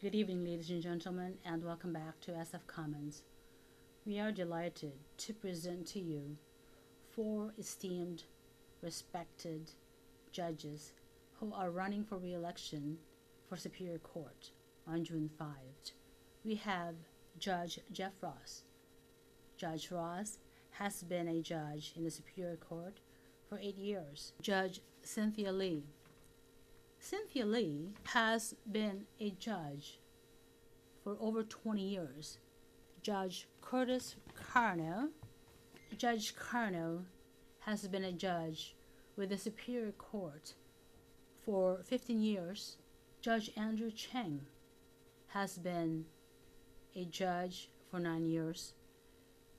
Good evening, ladies and gentlemen, and welcome back to SF Commons. We are delighted to present to you four esteemed, respected judges who are running for re-election for Superior Court on June 5th. We have Judge Jeff Ross. Judge Ross has been a judge in the Superior Court for 8 years. Judge Cynthia Lee. Cynthia Lee has been a judge for over 20 years. Judge Curtis Karnow. Judge Karnow has been a judge with the Superior Court for 15 years. Judge Andrew Cheng has been a judge for 9 years.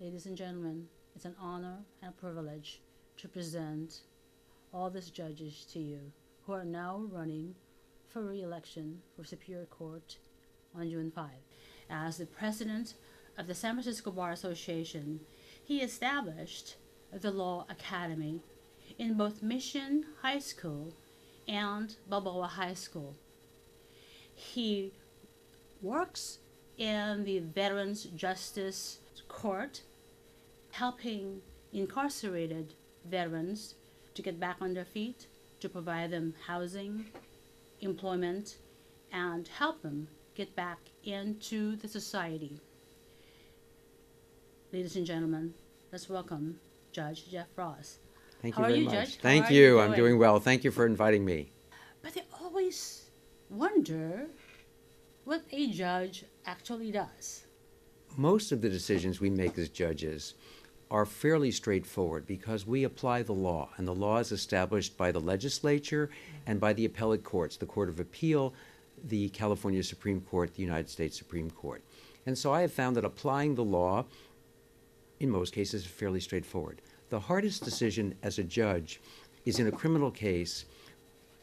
Ladies and gentlemen, it's an honor and a privilege to present all these judges to you who are now running for re-election for Superior Court on June 5. As the president of the San Francisco Bar Association, he established the Law Academy in both Mission High School and Balboa High School. He works in the Veterans Justice Court, helping incarcerated veterans to get back on their feet, to provide them housing, employment, and help them get back into the society. Ladies and gentlemen, let's welcome Judge Jeff Ross. Thank How you are very you, much. Judge? How Thank are you you. I'm doing? doing well. Thank you for inviting me. But I always wonder what a judge actually does. Most of the decisions we make as judges are fairly straightforward because we apply the law, and the law is established by the legislature and by the appellate courts, the Court of Appeal, the California Supreme Court, the United States Supreme Court. And so I have found that applying the law, in most cases, is fairly straightforward. The hardest decision as a judge is in a criminal case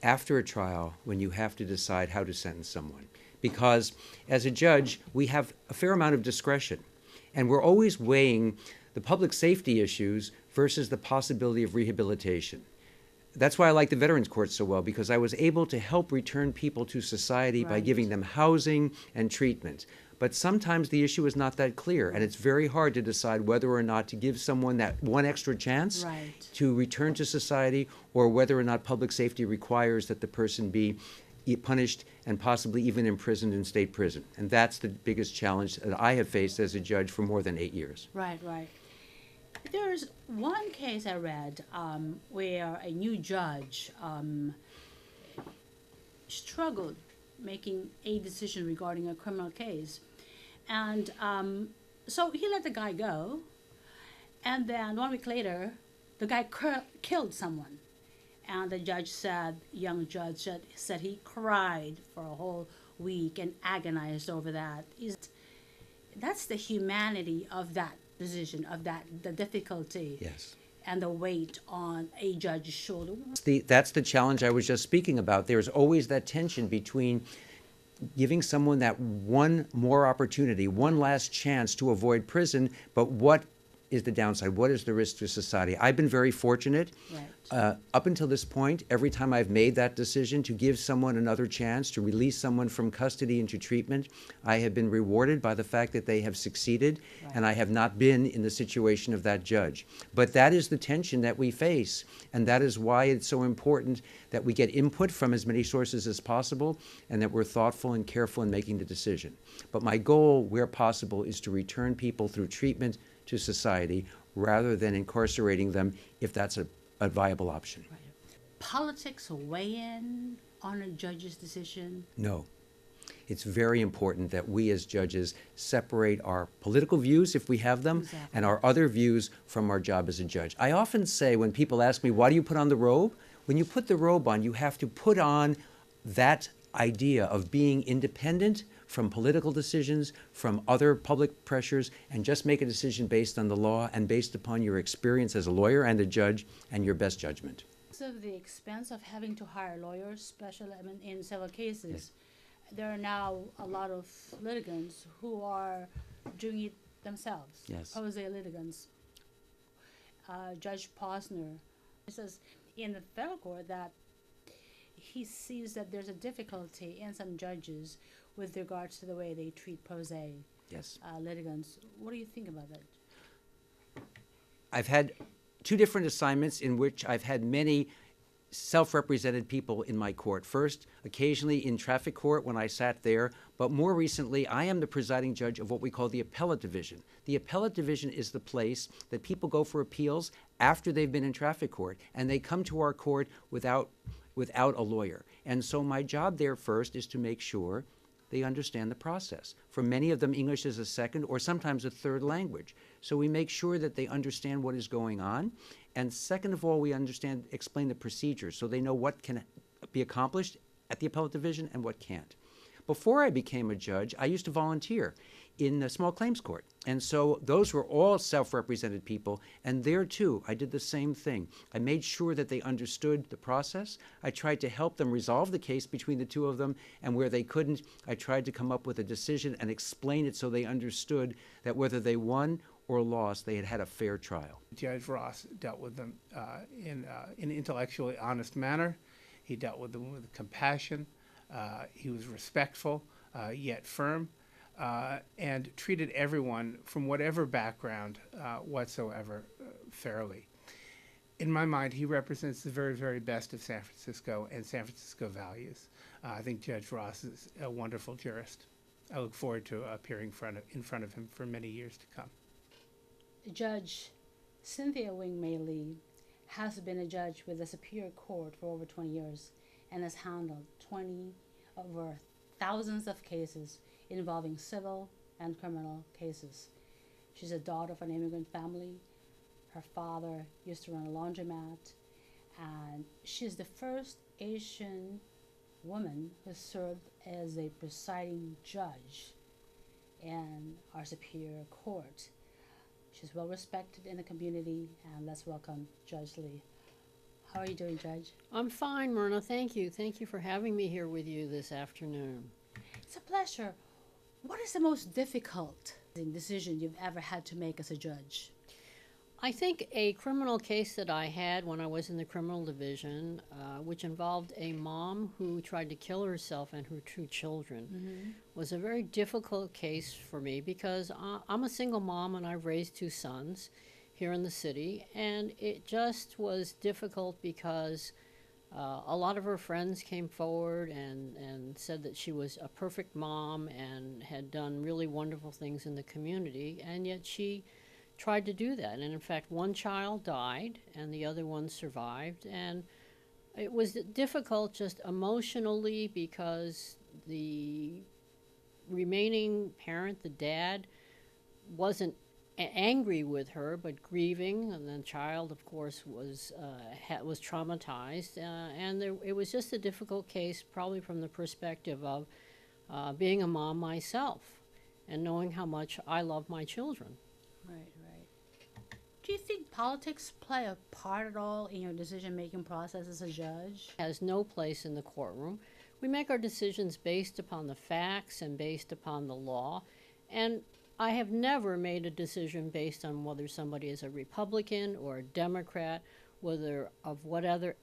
after a trial when you have to decide how to sentence someone. Because as a judge, we have a fair amount of discretion, and we're always weighing the public safety issues versus the possibility of rehabilitation. That's why I like the Veterans Court so well, because I was able to help return people to society by Right. giving them housing and treatment. But sometimes the issue is not that clear, and it's very hard to decide whether or not to give someone that one extra chance Right. to return to society, or whether or not public safety requires that the person be punished and possibly even imprisoned in state prison. And that's the biggest challenge that I have faced as a judge for more than 8 years. Right. There's one case I read where a new judge struggled making a decision regarding a criminal case. And so he let the guy go. And then 1 week later, the guy killed someone. And the judge said, young judge said he cried for a whole week and agonized over that. That's the humanity of that decision, of the difficulty. Yes. And the weight on a judge's shoulder. That's the challenge I was just speaking about. There's always that tension between giving someone that one more opportunity, one last chance to avoid prison, but what is the downside? What is the risk to society? I've been very fortunate. Right. Up until this point, every time I've made that decision to give someone another chance, to release someone from custody into treatment, I have been rewarded by the fact that they have succeeded, Right. and I have not been in the situation of that judge. But that is the tension that we face, and that is why it's so important that we get input from as many sources as possible, and that we're thoughtful and careful in making the decision. But my goal, where possible, is to return people through treatment to society rather than incarcerating them if that's a viable option. Right. Politics weigh in on a judge's decision? No. It's very important that we as judges separate our political views, if we have them, Exactly. and our other views from our job as a judge. I often say when people ask me, why do you put on the robe? When you put the robe on, you have to put on that idea of being independent from political decisions, from other public pressures, and just make a decision based on the law and based upon your experience as a lawyer and a judge and your best judgment. So the expense of having to hire lawyers, especially in several cases, there are now a lot of litigants who are doing it themselves. Yes. Jose litigants. Judge Posner says in the federal court that he sees that there's a difficulty in some judges with regards to the way they treat pro se Yes. litigants. What do you think about that? I've had two different assignments in which I've had many self-represented people in my court. First, occasionally in traffic court when I sat there, but more recently, I am the presiding judge of what we call the appellate division. The appellate division is the place that people go for appeals after they've been in traffic court, and they come to our court without a lawyer. And so my job there first is to make sure they understand the process. For many of them, English is a second or sometimes a third language. So we make sure that they understand what is going on. And second of all, we explain the procedures so they know what can be accomplished at the appellate division and what can't. Before I became a judge, I used to volunteer in the small claims court. And so those were all self-represented people. And there, too, I did the same thing. I made sure that they understood the process. I tried to help them resolve the case between the two of them. And where they couldn't, I tried to come up with a decision and explain it so they understood that whether they won or lost, they had had a fair trial. Judge Ross dealt with them in an intellectually honest manner. He dealt with them with compassion. He was respectful, yet firm, and treated everyone from whatever background whatsoever fairly. In my mind, he represents the very, very best of San Francisco and San Francisco values. I think Judge Ross is a wonderful jurist. I look forward to appearing in front of him for many years to come. Judge Cynthia Lee has been a judge with the Superior Court for over 20 years and has handled over thousands of cases involving civil and criminal cases. She's a daughter of an immigrant family. Her father used to run a laundromat, and she's the first Asian woman who served as a presiding judge in our Superior Court. She's well respected in the community, and let's welcome Judge Lee. How are you doing, Judge? I'm fine, Myrna. Thank you. Thank you for having me here with you this afternoon. It's a pleasure. What is the most difficult decision you've ever had to make as a judge? I think a criminal case that I had when I was in the criminal division, which involved a mom who tried to kill herself and her two children, was a very difficult case for me because I'm a single mom and I've raised two sons here in the city, and it just was difficult because a lot of her friends came forward and said that she was a perfect mom and had done really wonderful things in the community, and yet she tried to do that. And in fact, one child died and the other one survived. And it was difficult just emotionally because the remaining parent, the dad, wasn't angry with her, but grieving. And the child, of course, was traumatized. It was just a difficult case, probably from the perspective of being a mom myself and knowing how much I love my children. Right. Do you think politics play a part at all in your decision-making process as a judge? It has no place in the courtroom. We make our decisions based upon the facts and based upon the law. And I have never made a decision based on whether somebody is a Republican or a Democrat, whether of whatever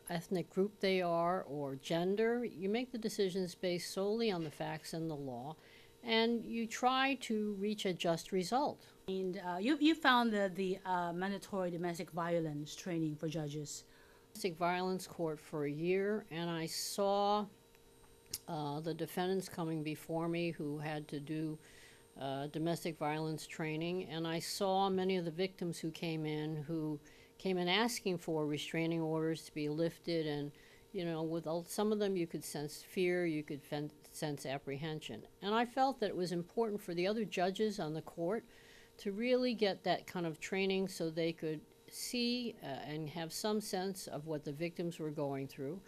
ethnic group they are or gender. You make the decisions based solely on the facts and the law, and you try to reach a just result. And you found the mandatory domestic violence training for judges. Domestic violence court for a year, and I saw the defendants coming before me who had to do domestic violence training, and I saw many of the victims who came in asking for restraining orders to be lifted, and with some of them you could sense fear, you could sense apprehension. And I felt that it was important for the other judges on the court to really get that kind of training so they could see and have some sense of what the victims were going through.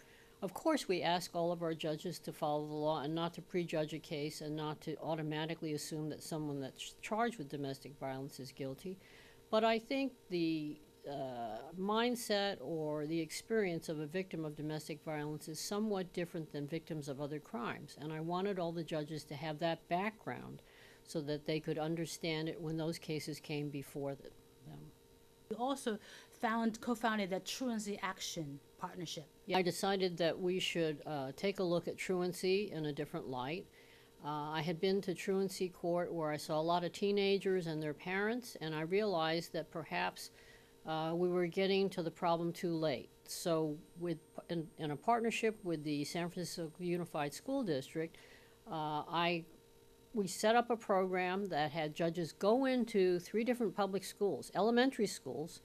Of course, we ask all of our judges to follow the law and not to prejudge a case and not to automatically assume that someone that's charged with domestic violence is guilty. But I think the mindset or the experience of a victim of domestic violence is somewhat different than victims of other crimes. And I wanted all the judges to have that background so that they could understand it when those cases came before them. You also co-founded the Truancy Action partnership. Yeah, I decided that we should take a look at truancy in a different light. I had been to truancy court where I saw a lot of teenagers and their parents, and I realized that perhaps we were getting to the problem too late. So in a partnership with the San Francisco Unified School District, we set up a program that had judges go into 3 different public schools, elementary schools,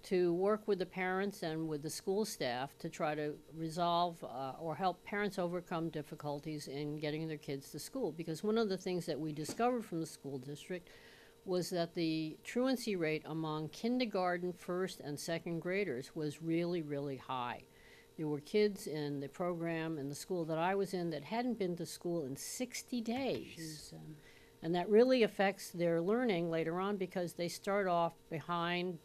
to work with the parents and with the school staff to try to resolve or help parents overcome difficulties in getting their kids to school. Because one of the things that we discovered from the school district was that the truancy rate among kindergarten, first, and second graders was really, really high. There were kids in the program in the school that I was in that hadn't been to school in 60 days. And that really affects their learning later on because they start off behind,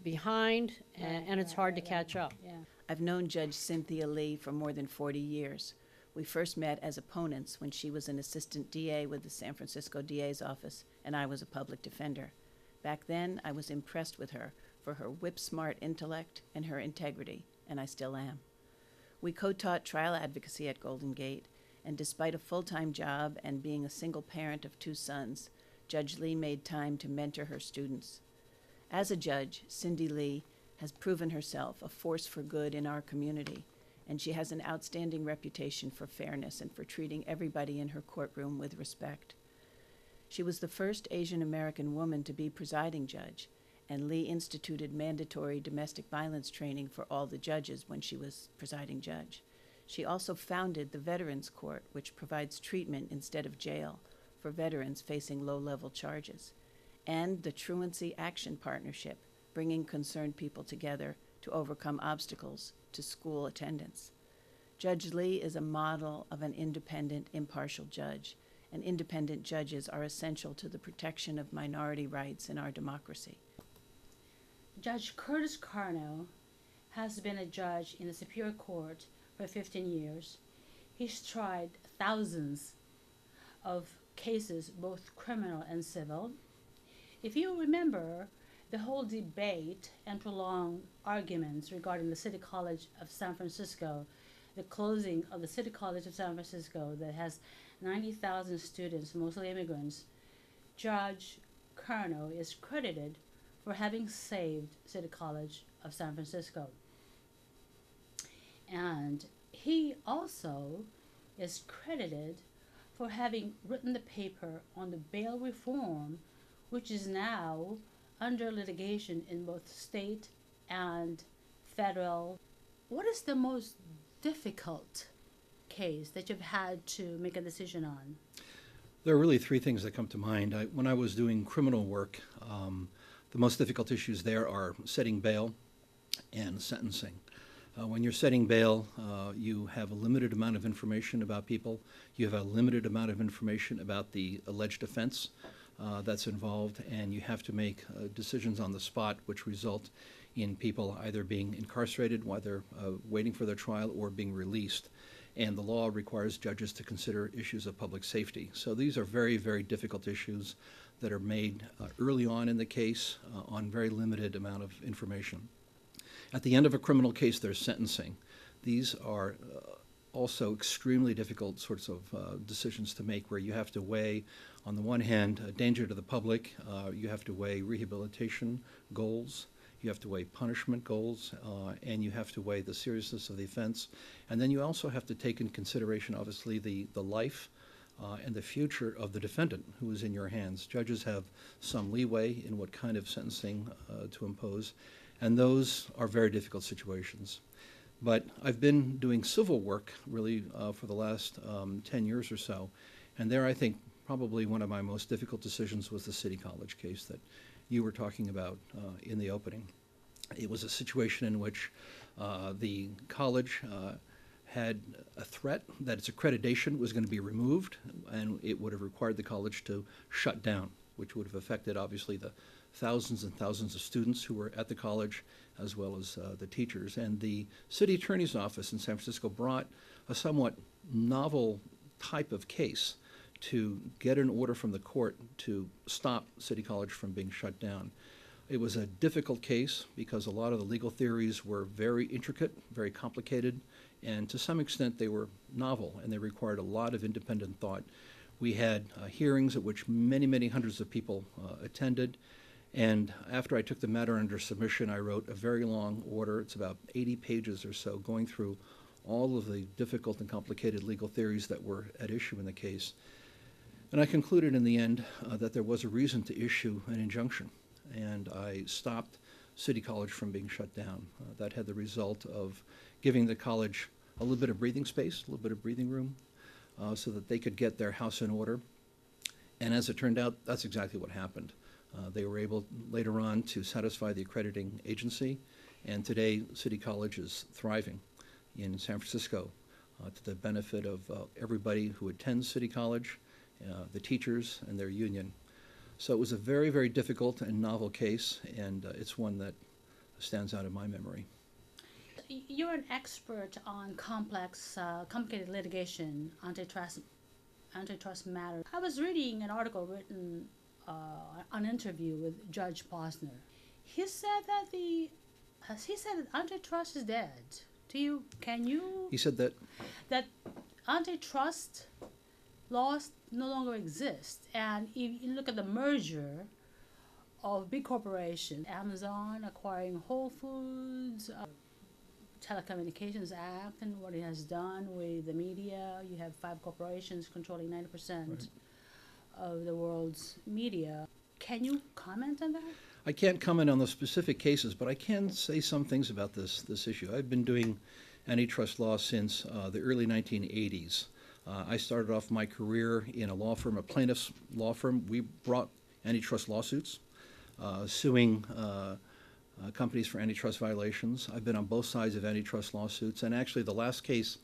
and it's hard to catch up. Yeah. I've known Judge Cynthia Lee for more than 40 years. We first met as opponents when she was an assistant DA with the San Francisco DA's office, and I was a public defender. Back then, I was impressed with her for her whip-smart intellect and her integrity, and I still am. We co-taught trial advocacy at Golden Gate, and despite a full-time job and being a single parent of 2 sons, Judge Lee made time to mentor her students. As a judge, Cindy Lee has proven herself a force for good in our community, and she has an outstanding reputation for fairness and for treating everybody in her courtroom with respect. She was the first Asian American woman to be presiding judge, and Lee instituted mandatory domestic violence training for all the judges when she was presiding judge. She also founded the Veterans Court, which provides treatment instead of jail for veterans facing low-level charges, and the Truancy Action Partnership, bringing concerned people together to overcome obstacles to school attendance. Judge Lee is a model of an independent, impartial judge, and independent judges are essential to the protection of minority rights in our democracy. Judge Curtis Karnow has been a judge in the Superior Court for 15 years. He's tried thousands of cases, both criminal and civil. If you remember the whole debate and prolonged arguments regarding the City College of San Francisco, the closing of the City College of San Francisco that has 90,000 students, mostly immigrants, Judge Karnow is credited for having saved City College of San Francisco. And he also is credited for having written the paper on the bail reform, which is now under litigation in both state and federal. What is the most difficult case that you've had to make a decision on? There are really 3 things that come to mind. When I was doing criminal work, the most difficult issues there are setting bail and sentencing. When you're setting bail, you have a limited amount of information about people. You have a limited amount of information about the alleged offense that's involved, and you have to make decisions on the spot which result in people either being incarcerated while they're waiting for their trial or being released. And the law requires judges to consider issues of public safety. So these are very, very difficult issues that are made early on in the case on very limited amount of information. At the end of a criminal case, there's sentencing. These are also extremely difficult sorts of decisions to make, where you have to weigh, on the one hand, danger to the public, you have to weigh rehabilitation goals, you have to weigh punishment goals, and you have to weigh the seriousness of the offense. And then you also have to take in consideration, obviously, the life and the future of the defendant who is in your hands. Judges have some leeway in what kind of sentencing to impose, and those are very difficult situations. But I've been doing civil work, really, for the last 10 years or so, and there I think probably one of my most difficult decisions was the City College case that you were talking about in the opening. It was a situation in which the college had a threat that its accreditation was going to be removed, and it would have required the college to shut down, which would have affected, obviously, the thousands and thousands of students who were at the college, as well as the teachers. And the city attorney's office in San Francisco brought a somewhat novel type of case to get an order from the court to stop City College from being shut down. It was a difficult case because a lot of the legal theories were very intricate, very complicated, and to some extent they were novel, and they required a lot of independent thought. We had hearings at which many, many hundreds of people attended, and after I took the matter under submission, I wrote a very long order. It's about 80 pages or so, going through all of the difficult and complicated legal theories that were at issue in the case. And I concluded in the end that there was a reason to issue an injunction, and I stopped City College from being shut down. That had the result of giving the college a little bit of breathing space, a little bit of breathing room, so that they could get their house in order. And as it turned out, that's exactly what happened. They were able later on to satisfy the accrediting agency, and today City College is thriving in San Francisco to the benefit of everybody who attends City College, the teachers, and their union. So it was a very, very difficult and novel case, and it's one that stands out in my memory. You're an expert on complex, complicated litigation, antitrust matters. I was reading an article written, an interview with Judge Posner. He said that antitrust is dead. Can you? He said that Antitrust laws no longer exist, and if you look at the merger of big corporations, Amazon acquiring Whole Foods, Telecommunications Act, and what it has done with the media. You have 5 corporations controlling 90% of the world's media. Can you comment on that? I can't comment on the specific cases, but I can say some things about this issue. I've been doing antitrust law since the early 1980s. I started off my career in a law firm, a plaintiff's law firm. We brought antitrust lawsuits, suing companies for antitrust violations. I've been on both sides of antitrust lawsuits, and actually the last case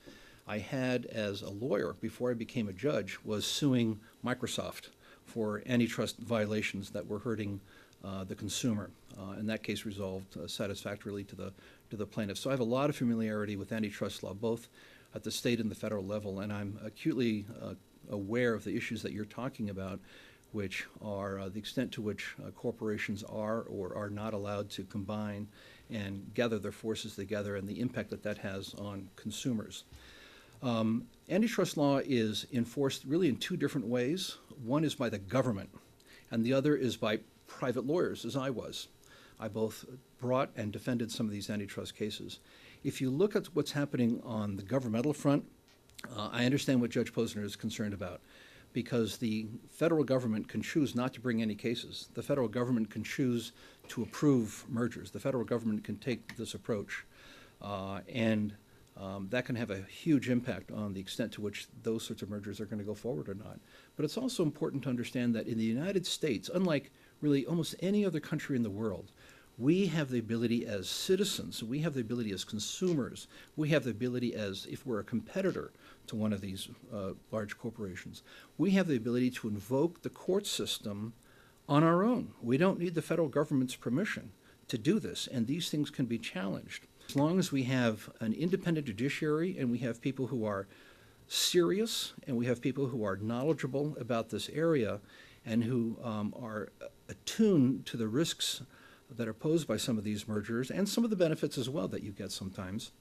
I had as a lawyer before I became a judge was suing Microsoft for antitrust violations that were hurting the consumer, and that case resolved satisfactorily to the plaintiff. So I have a lot of familiarity with antitrust law, both at the state and the federal level, and I'm acutely aware of the issues that you're talking about, which are the extent to which corporations are or are not allowed to combine and gather their forces together, and the impact that that has on consumers. Antitrust law is enforced really in 2 different ways. One is by the government, and the other is by private lawyers, as I was. I both brought and defended some of these antitrust cases. If you look at what's happening on the governmental front, I understand what Judge Posner is concerned about, because the federal government can choose not to bring any cases. The federal government can choose to approve mergers. The federal government can take this approach, and that can have a huge impact on the extent to which those sorts of mergers are going to go forward or not. But it's also important to understand that in the United States, unlike really almost any other country in the world, we have the ability as citizens, we have the ability as consumers, we have the ability as, if we're a competitor to one of these large corporations, we have the ability to invoke the court system on our own. We don't need the federal government's permission to do this, and these things can be challenged. As long as we have an independent judiciary and we have people who are serious and we have people who are knowledgeable about this area and who are attuned to the risks that are posed by some of these mergers and some of the benefits as well that you get sometimes,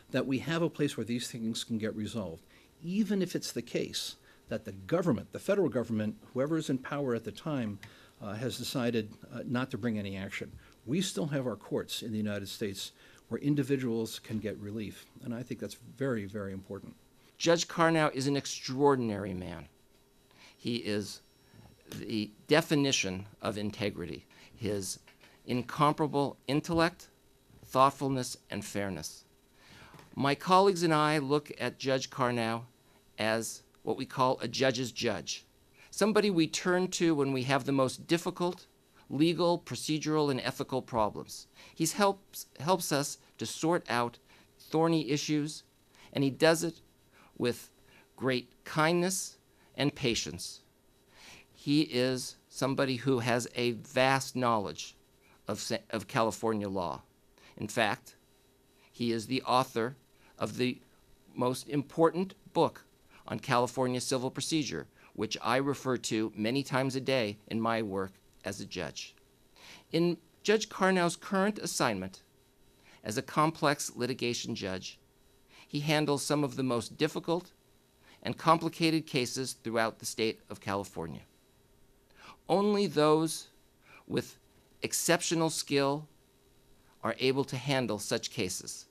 that we have a place where these things can get resolved, even if it's the case that the government, the federal government, whoever is in power at the time, has decided not to bring any action. We still have our courts in the United States where individuals can get relief, and I think that's very, very important. Judge Karnow is an extraordinary man. He is the definition of integrity. His incomparable intellect, thoughtfulness, and fairness. My colleagues and I look at Judge Karnow as what we call a judge's judge, somebody we turn to when we have the most difficult legal, procedural, and ethical problems. He helps us to sort out thorny issues, and he does it with great kindness and patience. He is somebody who has a vast knowledge of California law. In fact, he is the author of the most important book on California civil procedure, which I refer to many times a day in my work as a judge. In Judge Karnow's current assignment as a complex litigation judge, he handles some of the most difficult and complicated cases throughout the state of California. Only those with exceptional skill are able to handle such cases,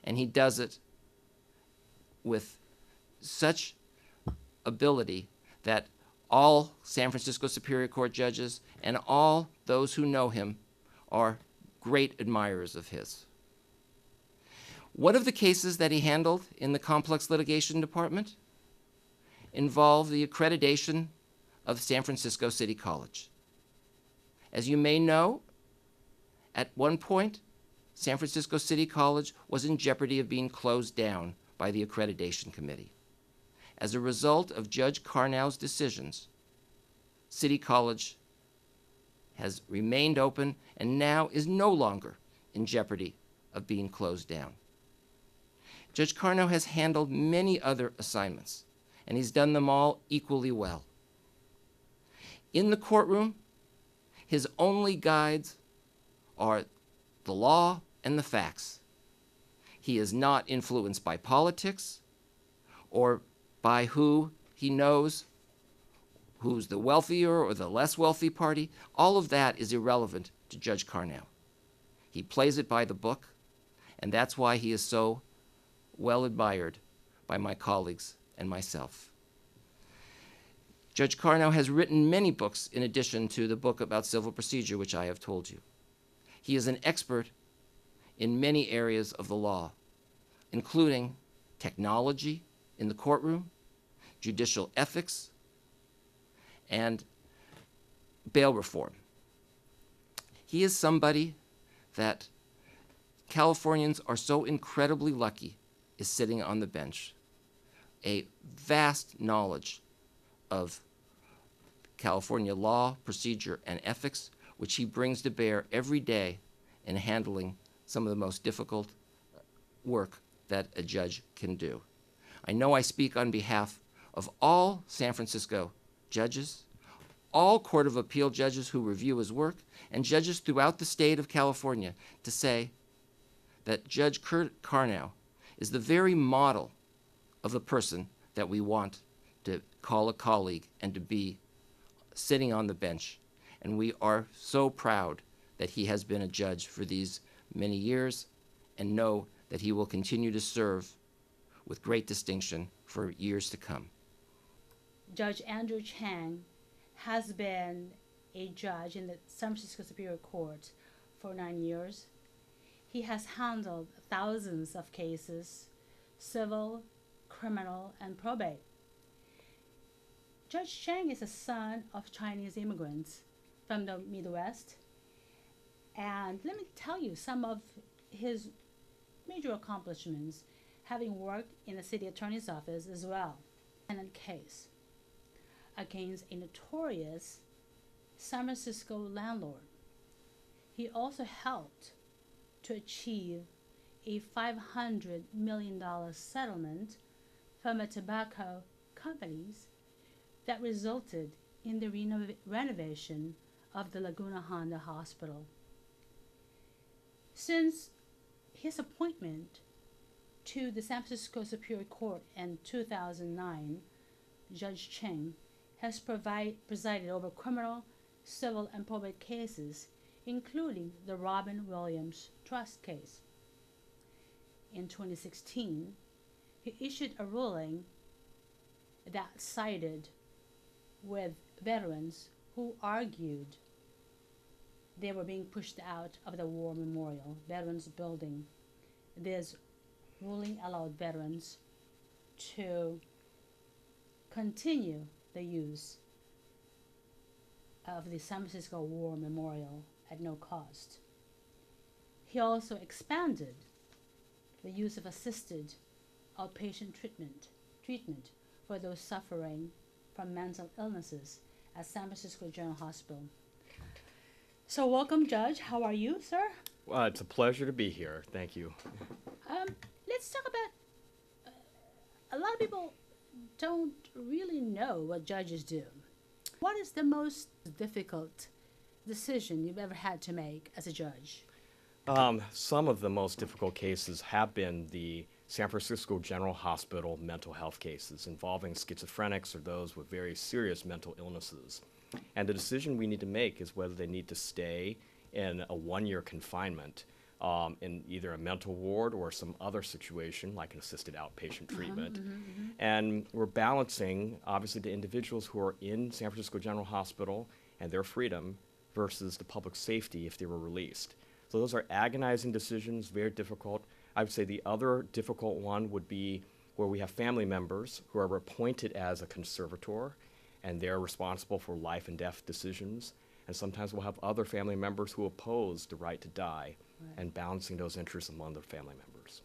and he does it with such ability that all San Francisco Superior Court judges and all those who know him are great admirers of his. One of the cases that he handled in the complex litigation department involved the accreditation of San Francisco City College. As you may know, at one point, San Francisco City College was in jeopardy of being closed down by the Accreditation Committee. As a result of Judge Karnow's decisions, City College has remained open and now is no longer in jeopardy of being closed down. Judge Karnow has handled many other assignments, and he's done them all equally well. In the courtroom, his only guides are the law and the facts. He is not influenced by politics or by who he knows, who's the wealthier or the less wealthy party. All of that is irrelevant to Judge Karnow. He plays it by the book, and that's why he is so well admired by my colleagues and myself. Judge Karnow has written many books in addition to the book about civil procedure, which I have told you. He is an expert in many areas of the law, including technology in the courtroom, judicial ethics, and bail reform. He is somebody that Californians are so incredibly lucky is sitting on the bench. A vast knowledge of California law, procedure, and ethics, which he brings to bear every day in handling some of the most difficult work that a judge can do. I know I speak on behalf of all San Francisco judges, all Court of Appeal judges who review his work, and judges throughout the state of California to say that Judge Karnow is the very model of the person that we want to call a colleague and to be sitting on the bench. And we are so proud that he has been a judge for these many years and know that he will continue to serve with great distinction for years to come. Judge Andrew Chang has been a judge in the San Francisco Superior Court for 9 years. He has handled thousands of cases, civil, criminal, and probate. Judge Chang is a son of Chinese immigrants from the Midwest. And let me tell you some of his major accomplishments, having worked in the city attorney's office as well. In a case against a notorious San Francisco landlord. He also helped to achieve a $500 million settlement from a tobacco companies that resulted in the renovation of the Laguna Honda Hospital. Since his appointment to the San Francisco Superior Court in 2009, Judge Cheng has presided over criminal, civil, and probate cases, including the Robin Williams Trust case. In 2016, he issued a ruling that sided with veterans who argued they were being pushed out of the War Memorial Veterans Building. This ruling allowed veterans to continue the use of the San Francisco War Memorial at no cost. He also expanded the use of assisted outpatient treatment for those suffering from mental illnesses at San Francisco General Hospital. So welcome, Judge. How are you, sir? Well, it's a pleasure to be here. Thank you. Let's talk about, a lot of people don't really know what judges do. What is the most difficult decision you've ever had to make as a judge? Some of the most difficult cases have been the San Francisco General Hospital mental health cases involving schizophrenics or those with very serious mental illnesses. And the decision we need to make is whether they need to stay in a one-year confinement in either a mental ward or some other situation like an assisted outpatient treatment. And we're balancing, obviously, the individuals who are in San Francisco General Hospital and their freedom versus the public safety if they were released. So those are agonizing decisions, very difficult. I would say the other difficult one would be where we have family members who are appointed as a conservator, and they're responsible for life and death decisions. And sometimes we'll have other family members who oppose the right to die, and balancing those interests among the family members.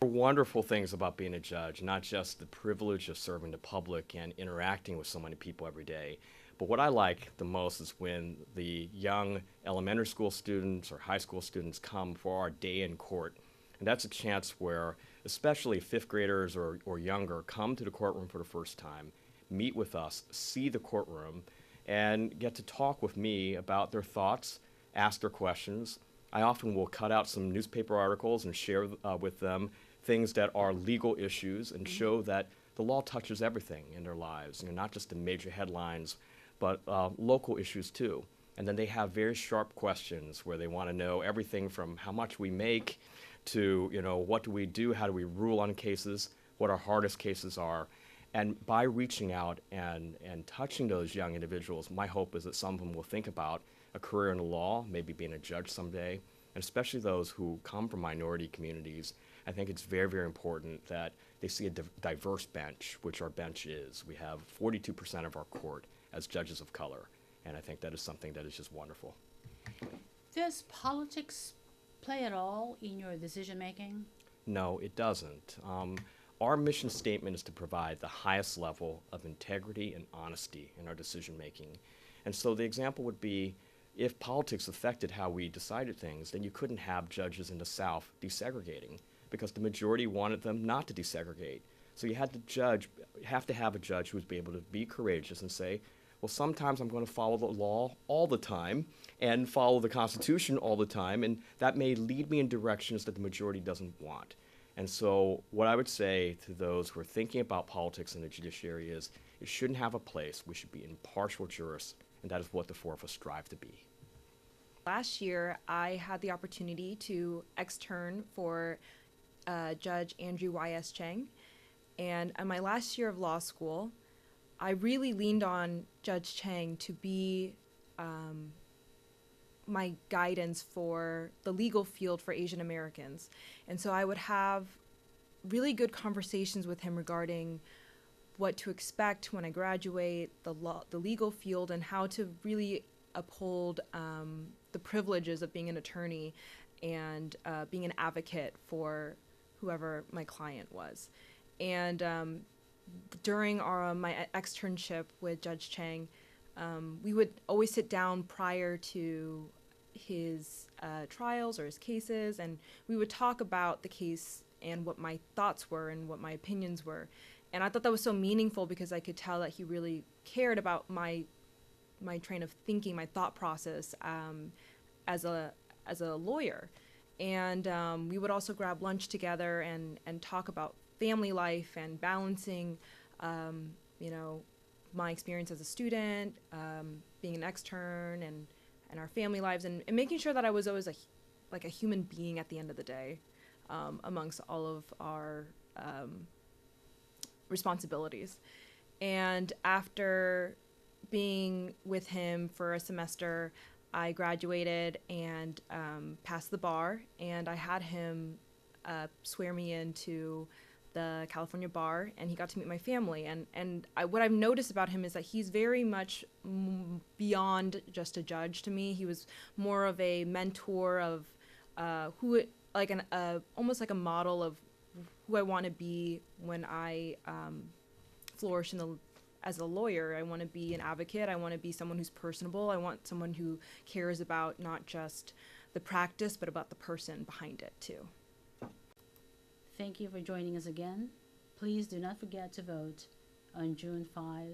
There are wonderful things about being a judge, not just the privilege of serving the public and interacting with so many people every day, but what I like the most is when the young elementary school students or high school students come for our day in court. And that's a chance where, especially fifth graders or younger, come to the courtroom for the first time, meet with us, see the courtroom, and get to talk with me about their thoughts, ask their questions. I often will cut out some newspaper articles and share with them things that are legal issues and show that the law touches everything in their lives, not just the major headlines, but local issues too. And then they have very sharp questions where they want to know everything from how much we make to, what do we do, how do we rule on cases, what our hardest cases are. And by reaching out and touching those young individuals, my hope is that some of them will think about a career in the law, maybe being a judge someday, and especially those who come from minority communities. I think it's very, very important that they see a diverse bench, which our bench is. We have 42% of our court as judges of color, and I think that is something that is just wonderful. Does politics play at all in your decision making? No, it doesn't. Our mission statement is to provide the highest level of integrity and honesty in our decision making. And so the example would be, if politics affected how we decided things, then you couldn't have judges in the South desegregating, because the majority wanted them not to desegregate. So you have to have a judge who would be able to be courageous and say, well, sometimes I'm going to follow the law all the time and follow the Constitution all the time, and that may lead me in directions that the majority doesn't want. And so what I would say to those who are thinking about politics in the judiciary is, it shouldn't have a place. We should be impartial jurists, and that is what the four of us strive to be. Last year, I had the opportunity to extern for Judge Andrew Cheng, and in my last year of law school, I really leaned on Judge Chang to be my guidance for the legal field for Asian Americans. And so I would have really good conversations with him regarding what to expect when I graduate, the legal field, and how to really uphold the privileges of being an attorney and being an advocate for whoever my client was. And during my externship with Judge Chang, we would always sit down prior to his trials or his cases, and we would talk about the case and what my thoughts were and what my opinions were. And I thought that was so meaningful because I could tell that he really cared about my train of thinking, my thought process as a lawyer. And we would also grab lunch together and talk about family life and balancing, my experience as a student, being an extern, and our family lives, and making sure that I was always a human being at the end of the day, amongst all of our responsibilities. And after being with him for a semester, I graduated and passed the bar, and I had him swear me into the California bar, and he got to meet my family. And what I've noticed about him is that he's very much beyond just a judge to me. He was more of a mentor of almost like a model of who I want to be when I flourish as a lawyer. I want to be an advocate. I want to be someone who's personable. I want someone who cares about not just the practice, but about the person behind it too. Thank you for joining us again. Please do not forget to vote on June 5.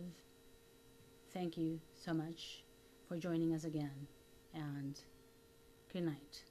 Thank you so much for joining us again. and good night.